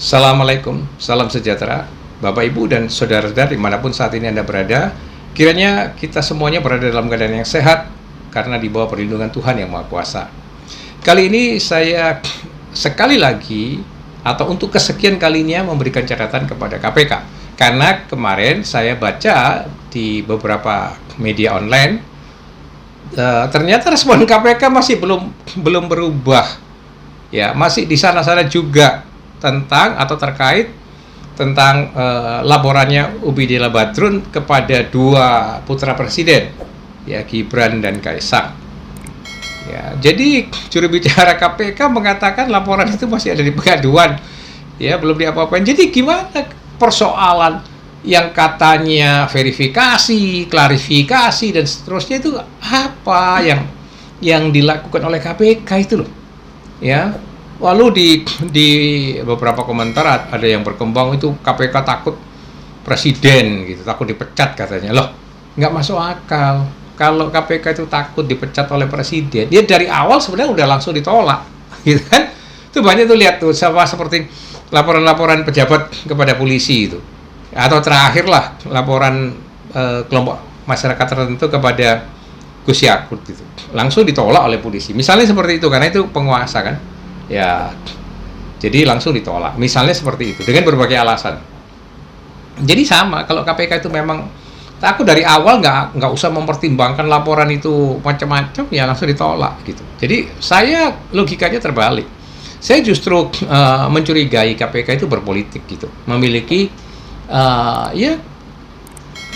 Assalamualaikum, salam sejahtera, Bapak Ibu dan saudara-saudara dimanapun saat ini Anda berada. Kiranya kita semuanya berada dalam keadaan yang sehat, karena di bawah perlindungan Tuhan yang Maha Kuasa. Kali ini saya sekali lagi, atau untuk kesekian kalinya memberikan catatan kepada KPK. Karena kemarin saya baca di beberapa media online, ternyata respon KPK masih belum berubah. Ya, masih di sana-sana juga tentang atau terkait tentang laporannya Ubaidilah Badrun kepada dua putra presiden, ya, Gibran dan Kaisang. Ya, jadi juru bicara KPK mengatakan laporan itu masih ada di pengaduan, ya, belum diapa-apain. Jadi gimana persoalan yang katanya verifikasi, klarifikasi dan seterusnya itu apa yang dilakukan oleh KPK itu loh, ya. Lalu di beberapa komentar ada yang berkembang itu KPK takut presiden gitu, takut dipecat katanya. Loh, nggak masuk akal. Kalau KPK itu takut dipecat oleh presiden, dia dari awal sebenarnya udah langsung ditolak, gitu kan? Itu banyak tuh, lihat tuh, sama seperti laporan-laporan pejabat kepada polisi itu, atau terakhir lah laporan kelompok masyarakat tertentu kepada Gus Yakut gitu, langsung ditolak oleh polisi. Misalnya seperti itu, karena itu penguasa kan. Ya, jadi langsung ditolak. Misalnya seperti itu, dengan berbagai alasan. Jadi sama, kalau KPK itu memang takut dari awal, nggak usah mempertimbangkan laporan itu macam-macam, ya langsung ditolak gitu. Jadi saya logikanya terbalik. Saya justru mencurigai KPK itu berpolitik gitu, memiliki ya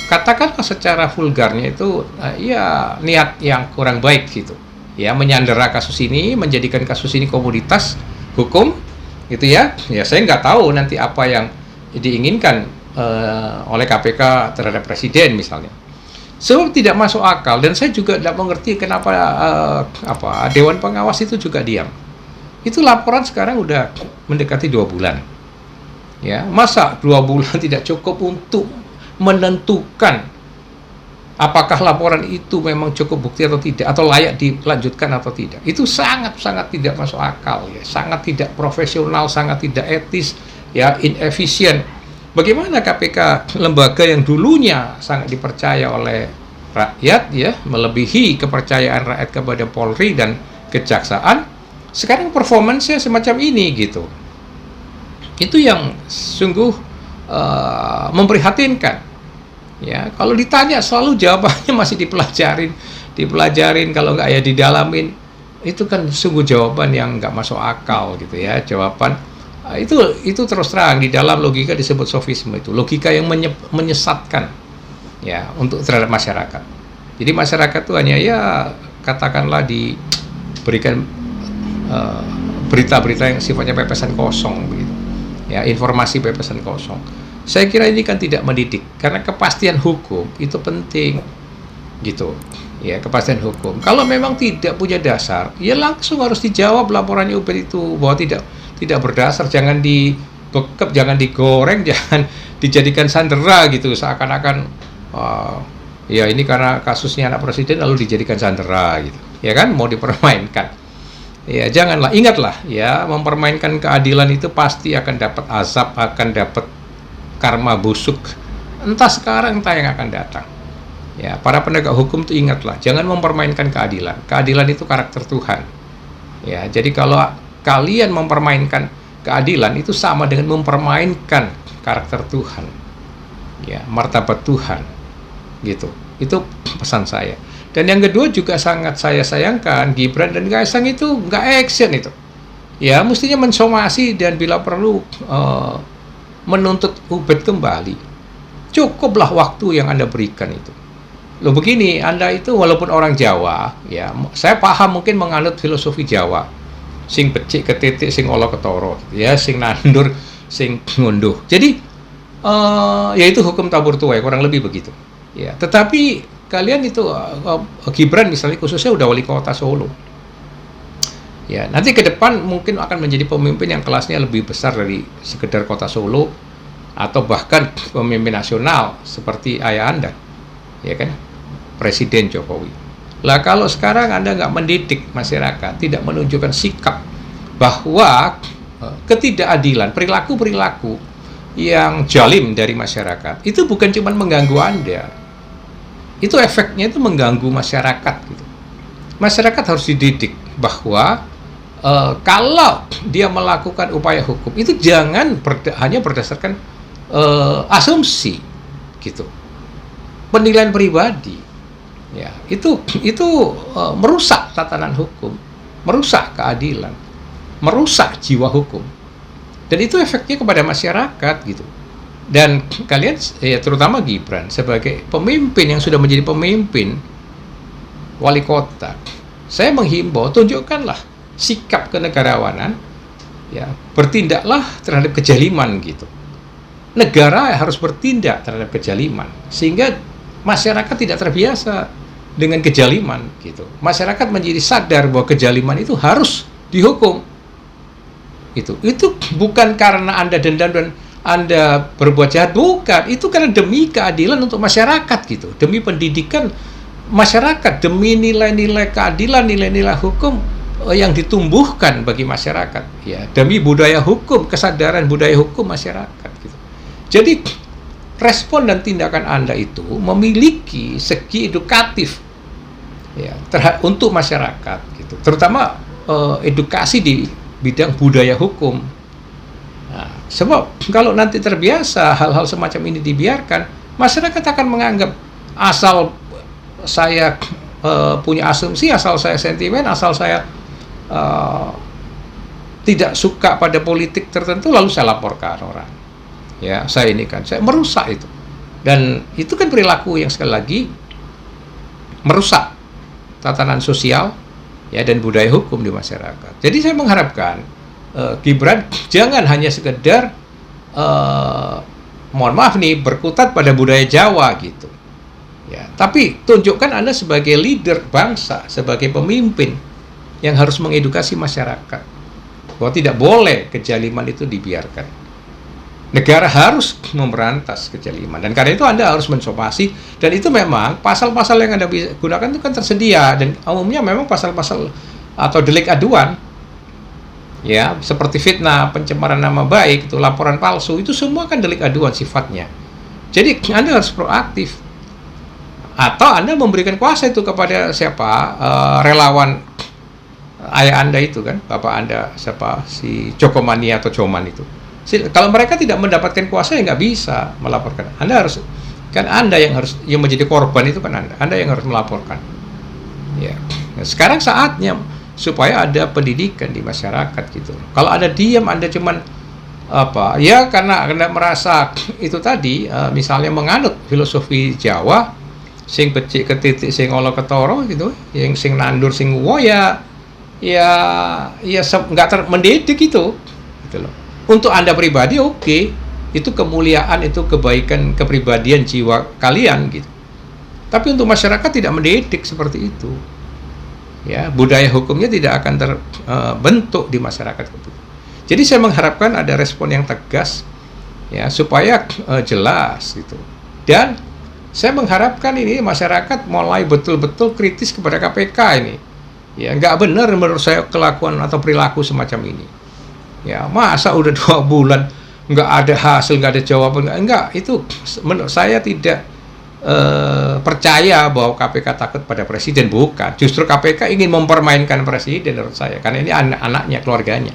katakanlah secara vulgarnya itu ya niat yang kurang baik gitu. Ya, menyandera kasus ini, menjadikan kasus ini komoditas hukum, gitu ya. Ya, saya nggak tahu nanti apa yang diinginkan oleh KPK terhadap presiden misalnya. Sebab tidak masuk akal, dan saya juga tidak mengerti kenapa Dewan Pengawas itu juga diam. Itu laporan sekarang udah mendekati 2 bulan. Ya, masa 2 bulan tidak cukup untuk menentukan apakah laporan itu memang cukup bukti atau tidak, atau layak dilanjutkan atau tidak. Itu sangat-sangat tidak masuk akal, ya, sangat tidak profesional, sangat tidak etis, ya, inefisien. Bagaimana KPK, lembaga yang dulunya sangat dipercaya oleh rakyat, ya, melebihi kepercayaan rakyat kepada Polri dan Kejaksaan, sekarang performance-nya semacam ini gitu. Itu yang sungguh memprihatinkan. Ya, kalau ditanya selalu jawabannya masih dipelajarin, kalau nggak ya didalamin. Itu kan sungguh jawaban yang nggak masuk akal gitu ya, jawaban itu terus terang di dalam logika disebut sofisme, itu logika yang menyesatkan, ya, untuk terhadap masyarakat. Jadi masyarakat itu hanya, ya, katakanlah diberikan berita-berita yang sifatnya pepesan kosong begitu, ya, informasi pepesan kosong. Saya kira ini kan tidak mendidik, karena kepastian hukum itu penting, gitu. Ya, kepastian hukum. Kalau memang tidak punya dasar, ya langsung harus dijawab laporannya Uber itu bahwa tidak berdasar. Jangan dibekep, jangan digoreng, jangan dijadikan sandera gitu, seakan-akan ya ini karena kasusnya anak presiden lalu dijadikan sandera gitu. Ya kan, mau dipermainkan. Ya, janganlah, ingatlah, ya, mempermainkan keadilan itu pasti akan dapat azab, akan dapat karma busuk, entah sekarang entah yang akan datang. Ya, para penegak hukum itu ingatlah, jangan mempermainkan keadilan. Keadilan itu karakter Tuhan. Ya, jadi kalau kalian mempermainkan keadilan itu sama dengan mempermainkan karakter Tuhan. Ya, martabat Tuhan. Gitu. Itu pesan saya. Dan yang kedua juga sangat saya sayangkan, Gibran dan Kaisang itu nggak action itu. Ya, mestinya mensomasi dan bila perlu menuntut Ubed kembali. Cukuplah waktu yang Anda berikan itu. Loh, begini, Anda itu walaupun orang Jawa, ya, saya paham mungkin menganut filosofi Jawa, sing becik ketitik, sing olo ketoro, ya, sing nandur, sing ngunduh. Jadi ya itu hukum tabur tuai, kurang lebih begitu. Ya, tetapi kalian itu Gibran misalnya khususnya udah wali kota Solo. Ya, nanti ke depan mungkin akan menjadi pemimpin yang kelasnya lebih besar dari sekedar kota Solo, atau bahkan pemimpin nasional seperti ayah Anda, ya kan, Presiden Jokowi. Lah, kalau sekarang Anda nggak mendidik masyarakat, tidak menunjukkan sikap bahwa ketidakadilan, perilaku-perilaku yang jalim dari masyarakat, itu bukan cuma mengganggu Anda, itu efeknya itu mengganggu masyarakat gitu. Masyarakat harus dididik bahwa kalau dia melakukan upaya hukum itu jangan hanya berdasarkan asumsi gitu, penilaian pribadi, ya itu merusak tatanan hukum, merusak keadilan, merusak jiwa hukum, dan itu efeknya kepada masyarakat gitu. Dan kalian, ya terutama Gibran sebagai pemimpin yang sudah menjadi pemimpin wali kota, saya menghimbau, tunjukkanlah sikap kenegarawanan, ya, bertindaklah terhadap kejaliman gitu. Negara harus bertindak terhadap kejaliman sehingga masyarakat tidak terbiasa dengan kejaliman gitu. Masyarakat menjadi sadar bahwa kejaliman itu harus dihukum. Itu bukan karena Anda dendam dan Anda berbuat jahat, bukan. Itu karena demi keadilan untuk masyarakat gitu, demi pendidikan masyarakat, demi nilai-nilai keadilan, nilai-nilai hukum yang ditumbuhkan bagi masyarakat, ya, demi budaya hukum, kesadaran budaya hukum masyarakat gitu. Jadi respon dan tindakan Anda itu memiliki segi edukatif, ya, untuk masyarakat gitu, terutama edukasi di bidang budaya hukum. Nah, sebab kalau nanti terbiasa hal-hal semacam ini dibiarkan, masyarakat akan menganggap asal saya punya asumsi, asal saya sentimen, asal saya tidak suka pada politik tertentu, lalu saya laporkan orang. Ya, saya merusak itu. Dan itu kan perilaku yang sekali lagi merusak tatanan sosial, ya, dan budaya hukum di masyarakat. Jadi saya mengharapkan Gibran jangan hanya sekedar mohon maaf nih, berkutat pada budaya Jawa gitu, ya, tapi tunjukkan Anda sebagai leader bangsa, sebagai pemimpin yang harus mengedukasi masyarakat bahwa tidak boleh kejaliman itu dibiarkan. Negara harus memberantas kejaliman, dan karena itu Anda harus mensomasi, dan itu memang pasal-pasal yang Anda bisa gunakan itu kan tersedia, dan umumnya memang pasal-pasal atau delik aduan, ya, seperti fitnah, pencemaran nama baik, itu laporan palsu, itu semua kan delik aduan sifatnya. Jadi Anda harus proaktif, atau Anda memberikan kuasa itu kepada siapa, relawan ayah Anda itu kan, bapak Anda siapa, si Jokomani atau Joman itu. Kalau mereka tidak mendapatkan kuasa, ya nggak bisa melaporkan. Anda harus, kan Anda yang menjadi korban itu kan Anda yang harus melaporkan. Ya, nah, sekarang saatnya supaya ada pendidikan di masyarakat gitu. Kalau Anda diam, Anda cuman apa? Ya karena Anda merasa itu tadi, misalnya menganut filosofi Jawa, sing becik ketitik sing olo ketoro gitu, yang sing nandur sing uwo, ya nggak mendidik itu gitu loh. Untuk Anda pribadi oke, itu kemuliaan, itu kebaikan kepribadian jiwa kalian gitu. Tapi untuk masyarakat tidak mendidik seperti itu, ya, budaya hukumnya tidak akan terbentuk di masyarakat itu. Jadi saya mengharapkan ada respon yang tegas, ya, supaya jelas gitu. Dan saya mengharapkan ini masyarakat mulai betul-betul kritis kepada KPK ini. Ya, nggak benar menurut saya kelakuan atau perilaku semacam ini. Ya, masa udah 2 bulan nggak ada hasil, nggak ada jawaban, nggak. Itu menurut saya tidak percaya bahwa KPK takut pada presiden, bukan. Justru KPK ingin mempermainkan presiden menurut saya, karena ini anak-anaknya, keluarganya.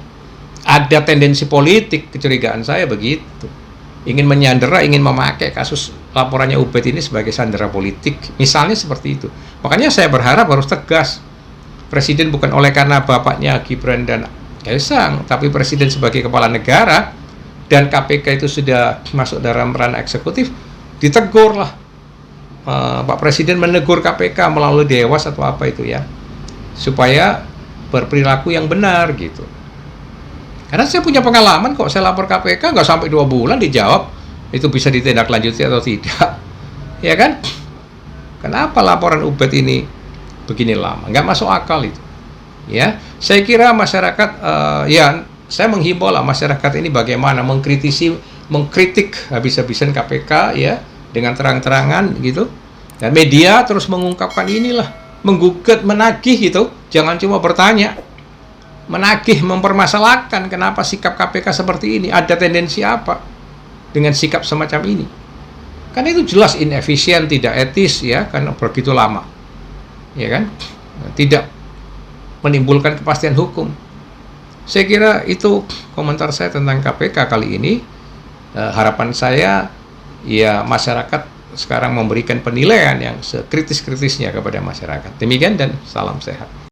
Ada tendensi politik, kecurigaan saya begitu. Ingin menyandera, ingin memakai kasus laporannya Ubed ini sebagai sandera politik, misalnya seperti itu. Makanya saya berharap harus tegas. Presiden bukan oleh karena bapaknya Gibran dan Kaisang, tapi presiden sebagai kepala negara dan KPK itu sudah masuk dalam peran eksekutif, ditegurlah. Pak Presiden menegur KPK melalui dewas atau apa itu ya, supaya berperilaku yang benar gitu. Karena saya punya pengalaman kok, saya lapor KPK nggak sampai 2 bulan dijawab itu bisa ditindaklanjuti atau tidak, ya kan? Kenapa laporan Ubed ini begini lama? Nggak masuk akal itu. Ya, saya kira masyarakat, ya, saya menghimbau lah masyarakat ini bagaimana mengkritik habis-habisan KPK, ya, dengan terang-terangan gitu. Dan media terus mengungkapkan inilah, menggugat, menagih gitu. Jangan cuma bertanya. menagih, mempermasalahkan kenapa sikap KPK seperti ini, ada tendensi apa dengan sikap semacam ini. Karena itu jelas inefisien, tidak etis ya, karena begitu lama. Ya kan? Tidak menimbulkan kepastian hukum. Saya kira itu komentar saya tentang KPK kali ini. Harapan saya ya masyarakat sekarang memberikan penilaian yang sekritis-kritisnya kepada masyarakat. Demikian dan salam sehat.